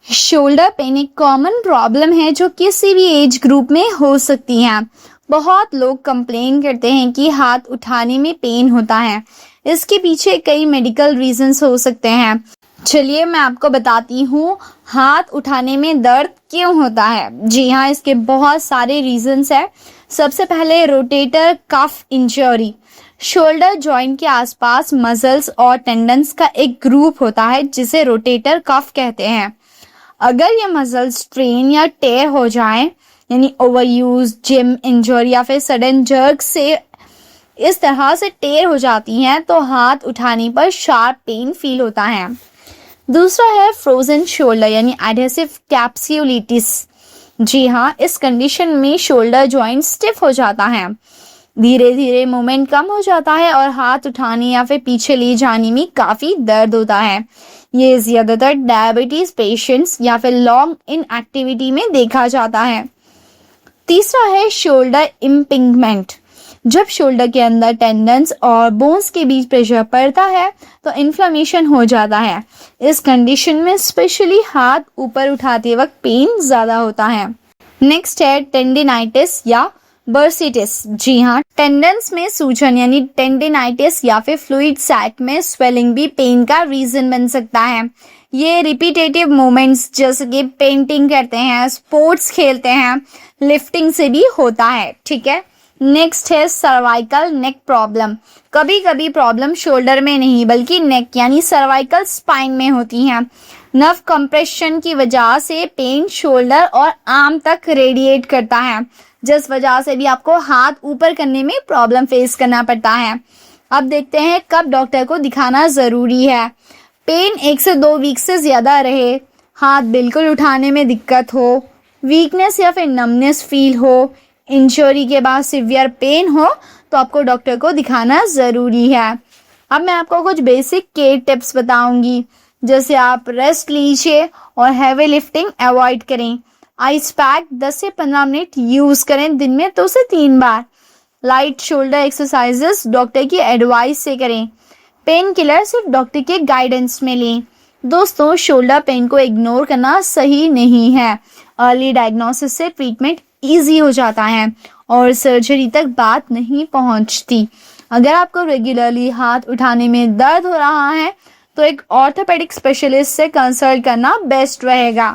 Shoulder pain एक common problem है जो किसी भी एज ग्रुप में हो सकती है। बहुत लोग कंप्लेन करते हैं कि हाथ उठाने में पेन होता है। इसके पीछे कई मेडिकल रीजंस हो सकते हैं। चलिए मैं आपको बताती हूँ हाथ उठाने में दर्द क्यों होता है। जी हाँ, इसके बहुत सारे रीजंस हैं। सबसे पहले rotator cuff injury. Shoulder joint के आसपास मसल्स और टेंडन्स का एक ग्रुप होता है जिसे रोटेटर कफ कहते हैं। अगर ये मसल स्ट्रेन या टेयर हो जाए, यानी ओवर यूज, जिम इंजरी या फिर सडन जर्क से इस तरह से टेयर हो जाती हैं तो हाथ उठाने पर शार्प पेन फील होता है। दूसरा है फ्रोजन शोल्डर यानी एडहेसिव कैप्सुलिटिस। जी हाँ, इस कंडीशन में शोल्डर जॉइंट स्टिफ हो जाता है, धीरे धीरे मूवमेंट कम हो जाता है और हाथ उठाने या फिर पीछे ले जाने में काफी दर्द होता है। ये ज्यादातर डायबिटीज पेशेंट्स या फिर लॉन्ग इनएक्टिविटी में देखा जाता है। तीसरा है शोल्डर इम्पिंगमेंट। जब शोल्डर के अंदर टेंडन्स और बोन्स के बीच प्रेशर पड़ता है तो इन्फ्लेमेशन हो जाता है। इस कंडीशन में स्पेशली हाथ ऊपर उठाते वक्त पेन ज्यादा होता है। नेक्स्ट है टेंडिनाइटिस या बर्सिटिस। जी हाँ, टेंडन्स में सूजन यानी टेंडिनाइटिस या फिर फ्लूइड सैक में स्वेलिंग भी पेन का रीजन बन सकता है। ये रिपीटेटिव मूवमेंट्स जैसे कि पेंटिंग करते हैं, स्पोर्ट्स खेलते हैं, लिफ्टिंग से भी होता है। ठीक है। नेक्स्ट है सर्वाइकल नेक प्रॉब्लम। कभी कभी प्रॉब्लम शोल्डर में नहीं बल्कि नेक यानी सर्वाइकल स्पाइन में होती है। नर्व कंप्रेशन की वजह से पेन शोल्डर और आर्म तक रेडिएट करता है, जिस वजह से भी आपको हाथ ऊपर करने में प्रॉब्लम फेस करना पड़ता है। अब देखते हैं कब डॉक्टर को दिखाना जरूरी है। पेन 1 से 2 वीक से ज्यादा रहे, हाथ बिल्कुल उठाने में दिक्कत हो, वीकनेस या फिर नमनेस फील हो, इंजरी के बाद सिवियर पेन हो तो आपको डॉक्टर को दिखाना ज़रूरी है। अब मैं आपको कुछ बेसिक केयर टिप्स बताऊंगी, जैसे आप रेस्ट लीजिए और हैवी लिफ्टिंग अवॉइड करें। आइस पैक 10 से 15 मिनट यूज़ करें दिन में 2 से 3 बार। लाइट शोल्डर एक्सरसाइजेस डॉक्टर की एडवाइस से करें। पेन किलर सिर्फ डॉक्टर के गाइडेंस में लें। दोस्तों, शोल्डर पेन को इग्नोर करना सही नहीं है। अर्ली डायग्नोसिस से ट्रीटमेंट ईजी हो जाता है और सर्जरी तक बात नहीं पहुंचती। अगर आपको रेगुलरली हाथ उठाने में दर्द हो रहा है तो एक ऑर्थोपेडिक स्पेशलिस्ट से कंसल्ट करना बेस्ट रहेगा।